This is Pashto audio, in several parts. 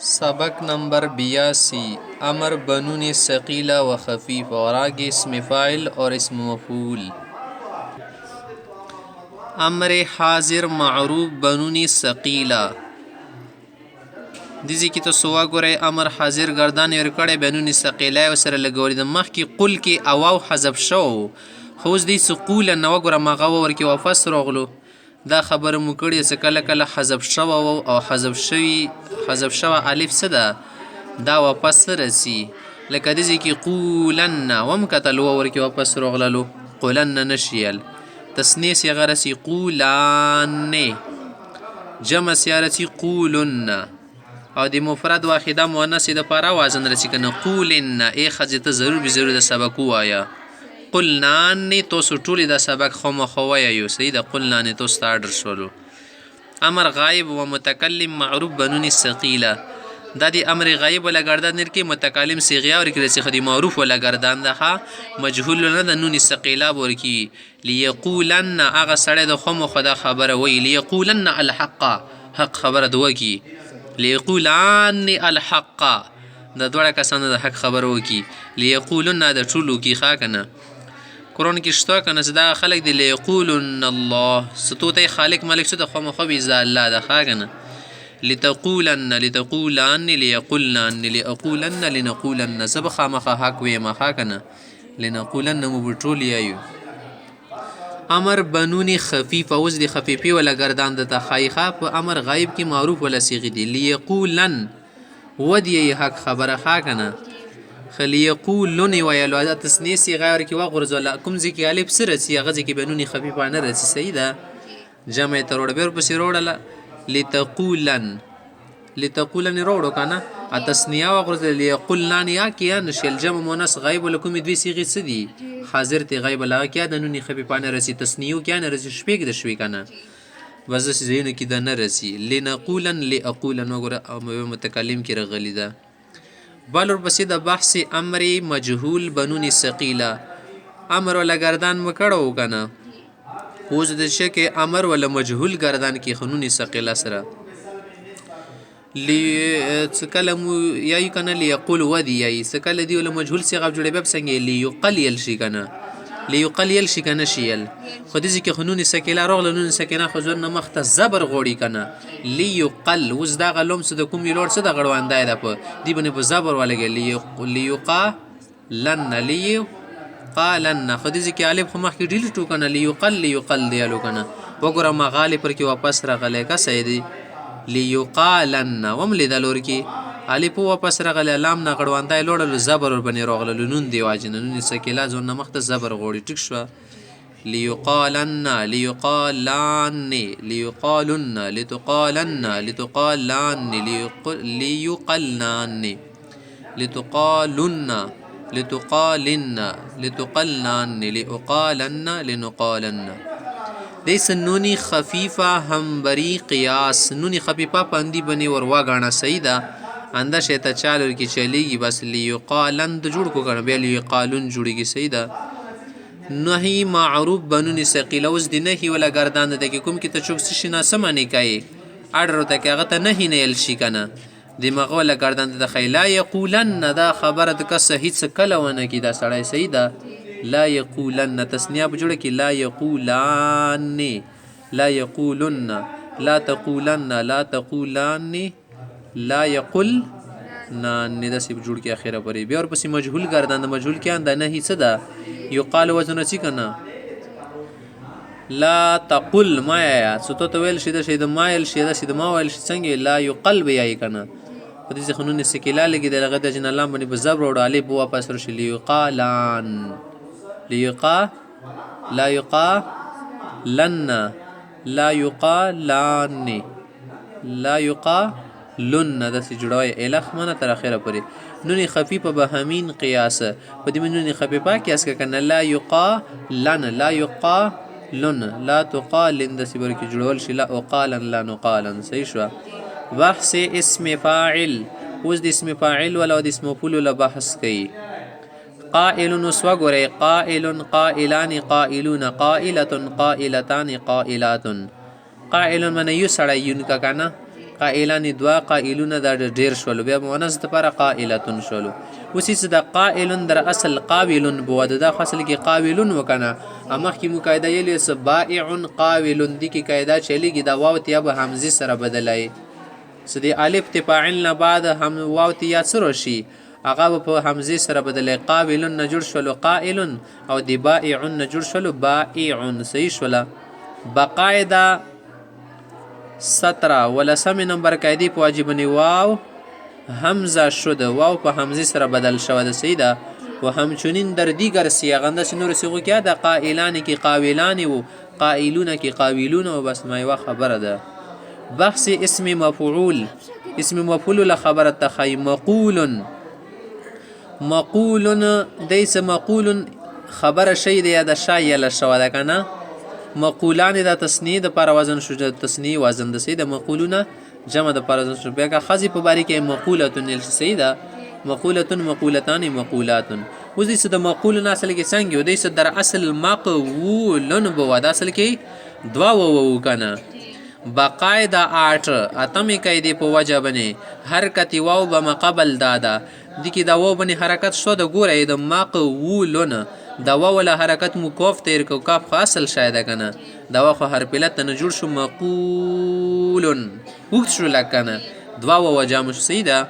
سبق نمبر 82 امر بنون ثقيلة وخفيفة और आगे اسم फाइल और اسم मफूल। امر حاضر معروف بنون ثقيلة دیزی کی تو سوا گوره امر حاضر گردان ورکړی بنون ثقيله وسره لګولې د مخ کې قل کې اواو حذف شو خو اوس دی سقول نو ګوره مغه ورکی واپس راغلو دا خبره مو کړی چې کله کله حذف شو او حذف شو الف څه ده دا واپس رسی لکه دیزی کی قولن وم کتل ورکی واپس راغلو قولن نشیل تسنیه صيغه رسی قولان جمع سیارتی قولن او د مفرد واحده مؤنث د پاره وزن رسی کنه قولن ای خزته ضرور به ضرور د سبق وایا قلنا تو سټولی د سبق خو وایا یو سید قلنا تو ستارډر شولو امر غایب و متکلم معروف بنون ثقيله دا دی امر غایب ولا گردان نر کې متکلم صيغه اور کې خدي معروف ولا گردان ده مجهول نه د نون ثقيله ورکی ليقولن اغه سړی د خو خدا خبره وی ليقولن الحق حق خبره دوکی ليقولان الحق دا دوړه کسانو د حق خبر وکي ليقولن دا ټولو کی خا کنه قرآن کې شته کنه دا خلق دی ليقولن الله ستوته خالق ملک څه د خو مخ بي الله د خا کنه لتقولن لتقولن ليقولن لأقولن لنقولن سبخ مخ حق وي مخ کنه لنقولن مبټول یایو امر بنون خفیف اوز دی خفیفی ولا گردان د تخایخه په امر غایب کی معروف ولا صيغه دی ليقولن ودی حق خبره خا کنه خليقولن ویلو د تسنیه صيغه ور کی وغرز ولا کوم ذکی الف سره صيغه ذکی بنون خفیفانه رسی سیده جمع تروړ بیر پس روړه لتقولن روړو کنه ا تسنیه وغرز ليقولن یا کیا نشل جمع مؤنث غایب لکم دوی صيغه سدي حاضر تی غیب لا کیا د نونی خفیفانه رسی تسنیو کیا نه رسی شپږ د شوي کنه وزس زین کی د نه رسی لنقولن لاقولن وګره متکلم کی رغلی ده بل ور پسې د بحث امر مجهول بنون ثقيله امر ولا گردان مکړو کنه اوس د شکه امر ولا مجهول گردان کی خنون ثقيله سره لکلم یای کنه ليقول ودی یای سکل دی ول مجهول صيغه جوړه به څنګه ليقلل شي کنه ليقلل شي کنه شیل خو دې کې خنون سکیلا راغله نون سکینه خو ځنه مخته زبر غوړي کنه ليقل وز دا غلوم څه د کوم لور څه د غړواندای ده په دی باندې په زبر ولګي ليقا لن ليقالن خو دې کې الف خو مخ کې ډیل ټو کنه ليقل دیالو کنه وګوره مغالي پر کې واپس راغله کا سیدی ليقالن ومل دلور کی الف واپس رغله لام نه غړواندای لوړل زبر ور بنی راغله نون دی واجن نون سکیلا زون مخته زبر غوړي ټیک شو ليقالن ليقالن ليقالن لتقالن لتقالن ليقلن لتقالن لتقالن لتقلن لأقالن لنقالن دیس نونی خفیفه همبری قیاس نونی خفیفه پاندی بنی وروا غانا سیدا انده شیطه چالو کی چلیگی بس لیقالن د جوړ کو غانا بیا لیقالن جوړیږي سیدا نهی معروف بنون ثقيله اوس دی نهی ولا گردان د کی کوم کی ته چوک شینا سمانی کای اډر ته کی هغه ته نهی نه ال شي کنه دماغ ولا گردان د خیلا یقولن دا خبره د که صحیح څه کله ونه کی دا سړی سیدا لا يقولن تسنیه بجوړه کی لا يقولان لا يقولن لا تقولن لا تقولان لا يقول نه د سی بجوړ کی اخره پرې بیا ور پسې مجهول گردان مجهول کې اند نه هیڅ ده یقال وزن سی کنه لا تقل ما یا ستو تویل شید شید مایل شید شید ما ویل څنګه لا يقل بیا کنه په دې خنون سکیلا لګي دغه د جن الله باندې بزبر وړ علی بو واپس رشي لیقالان ليقا لا يقا لن لا يقا لان لا يقا لن د سی جوړوي الخ منه تر اخره پرې نونی خفیفه بهامین قیاس په دې نونی خفیفه قیاس کنه لا يقا لن لا يقا لن لا تقالن د سی بر کې جوړول شي لا اقالن لا نقالن صحیح شو بحث اسم فاعل اوس د اسم فاعل ولا د اسم مفعول ولا بحث کوي قائل نسوا گوره قائل قائلان قائلون قائلة قائلتان قائلات قائل من یو سړی یون کا کنه قائلان دوه، قائلون دا ډیر شولو، بیا مؤنث دپاره قائلتون شولو. اوس چې د قائلون در اصل قاولون بوه، د دا خو اصل کې قاولون و که نه. مخکې مو قاعده یلې څه بائع قاولون، دې کې قاعده چلیږي دا واو ته یا به همزې سره بدلوي. څه د الف ته فاعل نه بعد هم واو ته یا څه راشي، هغه به په همزې سره بدلوي. قاولون نه جوړ شولو قائلون، او د بائعون نه جوړ شولو بائعون. صحیح شوله. بقاعده 17 ولسم نمبر قاعدې په واجبنې واو همزه شد، واو په همزې سره بدل شوه. د صحیح ده. و همچنین در دیگر سیاغنده چې نور سیغو کې ده قائلان کې قاولان و قائلون کې قاولون و بس ما یوه خبره ده. بحث اسم مفعول، اسم مفعول له خبره تخی. مقولن، مقولن دیس مقولن خبره شی ده یا د شای له شوه ده که نه. مقولان دا تصنیه د پاره وزن شو، تصنیه وزن د صحیح ده. مقولونه جمع د پاره وزن شو. بیا که خزی په باری کې مقولتون نیل صحیح ده. مقولتون، مقولتان، مقولاتون. اوس دې څه د مقولون اصل کې څنګه و، دې څه در اصل مقولن بوه، د اصل کې دوه وو که نه. بقاعده 8 اتمې قاعدې په وجه باندې حرکت واو به مقبل داده، دې کې د واو باندې حرکت شو. د ګوره د مقولن د واو له حرکت مو کوف تیر کو، کاف خو اصل شاید که نه. د واو خو حرف علت نه جوړ شو. مقولن اوږد شو لکه که نه، دوه واو جامع شو. صحیح ده.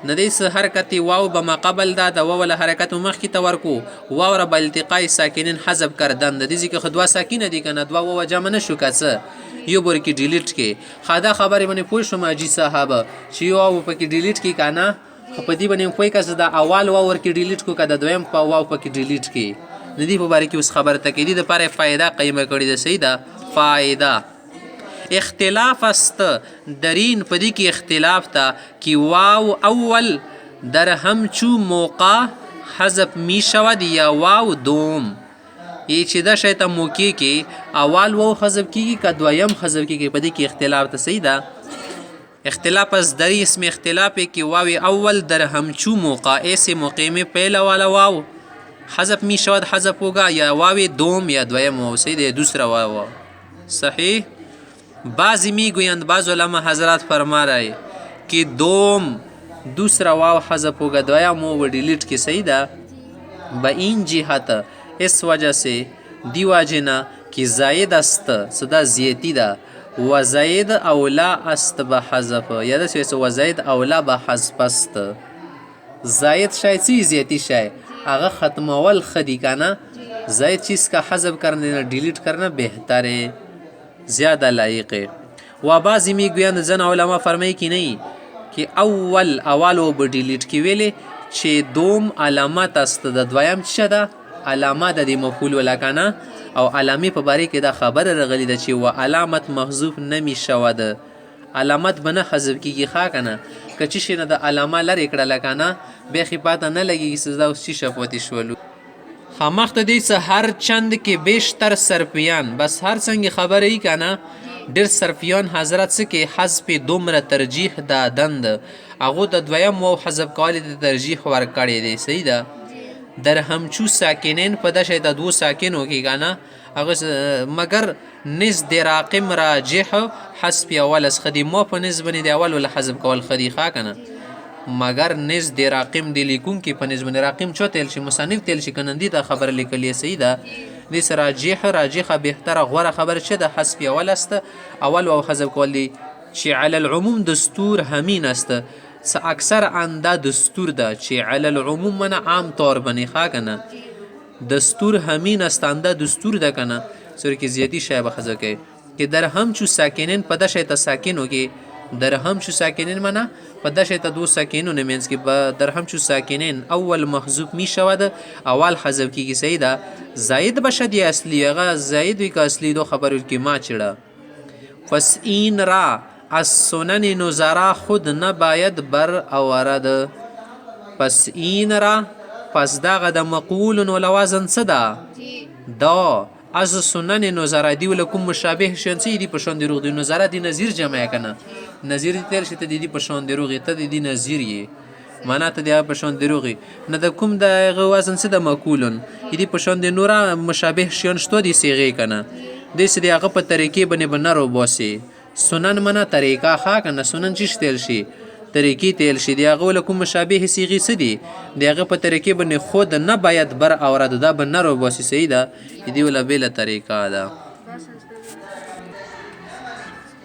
نه دی څه حرکت واو به مقبل ده، د واو له حرکت مو مخکې ته ورکو. واو را به التقای ساکنین حذف کردن، د دې ځای کې خو دوه ساکنه دي که نه، دوه واو جمع نه شو که څه. یو بر کې ډیلیټ کې خدا خبرې باندې پوه شوم حاجي صاحب چې یو واو پکې ډیلیټ کې که نه، خو په دې باندې پوه که د اول واو ورکې ډیلیټ کو، که د دویم په واو پکې ډیلیټ کې. د دې په باره کې اوس خبره ته کې دي دپاره فایده قیمه کړې ده. صحیح ده. فایده اختلاف است درین په دې کې اختلاف ته که واو اول در همچو موقع حذف می شود یا واو دوم. ای چې دا شی ته موقع کې اول واو حذف کېږي که دویم حذف کېږي، په دې کې اختلاف ته. صحیح ده. اختلاف از در اسم اختلاف ہے کہ واو اول در همچو موقع ایسے موقع میں پہلا والا واو حذف می شود حذف ہوگا، یا واو دوم یا دویم واو. صحیح ہے. دوسرا واو. صحیح. بعضی می گویند، بعض علماء حضرات فرما رہے کہ دوم دوسرا واو حذف ہوگا، دویم واو ڈیلیٹ کی. صحیح ده. با این جهت اس وجہ سے دی واجنا کہ زائد است صدا زیتی ده و زید اولا است به حذف، یا داسې و زید اولا به حذف است. زاید شاید چی زیتی شای هغه ختمول ښه دي که نه. زاید چیز کا حذف کرنے ڈیلیٹ کرنا بہتر ہے، زیادہ لائق ہے. و بعضی میگویند زن علما فرمایی که نہیں که اول و به ډیلیټ کې ویلې چې دوم علامت است، د دویم څه ده علامه ده د مفعول ولا که نه. او علامې په باره کې دا خبره راغلې ده چې و علامت محذوف نمی شود، علامت به نه حذف کېږي. ښه که نه. که چې شي نه د علامه لرې کړله که نه، بیا خې پاته نه لګېږي چې دا اوس چی شفوتې شولو. خامخته دی څه هر چند کې بیشتر صرفیان، بس هر څنګه خبره ای که نه، ډېر صرفیان حضرت څه کې حذف دومره ترجیح دادند، هغو د دویم واو حذف کولو ته ترجیح ورکړی دی. صحیح ده. در همچو ساکنین په دشه د دو ساکنو کې که نه، هغه مگر نزد راقم راجح حذف اول از خدي ما په نسبت د اول ول حذف کول خدي ښه که نه. مگر نزد راقم دی لیکون کې په نسبت راقم چو تل شي مصنف تل شي کنه دي دا خبر لیکلی. صحیح ده. دې سره راجحه بهتره غوره خبر شه د حذف اول است، اول او حذف کول دي چې علی العموم دستور همین است. اکثر انده دستور ده چې علی العموم من عام طور بنی ښه که نه. دستور همین است انده دستور ده که نه، سر کې زیاتی شای به حذف کوي که در همچو ساکنین په دشه ته ساکنو کې در همچو ساکنین منه په دشه ته دو ساکنو نه مینس کې در همچو ساکنین اول محذوف می شود، اول حذف کیږي. صحیح ده. زاید بشد یا اصلی، هغه زاید وی که اصلی دو خبر کې ما چړه. پس این را از سنن نظرا خود نباید بر آورد. پس این را پس دغه د مقول و لوازن څه ده دا از سنن نظرا دی ول کوم مشابه شون څه دی په شون دروغ دی نظرا دی نظیر جمع کنه، نظیر دی تل شته دی په شون دروغ ته دی نظیر یې معنا ته دی په شون دروغ نه د کوم د وزن څه د مقولن دی په شون د نورا مشابه شون شته دی صيغه کنه د سې هغه په طریقې باندې بنرو باسي سنن منه طریقه ښه که نه سنن چې تیل شي طریقې تیل شي د هغه له کوم مشابه صیغې څه دي د هغه په طریقې باندې خود نه باید بر اورد دا به نه روباسي صحیح ده دې وله بېله طریقه ده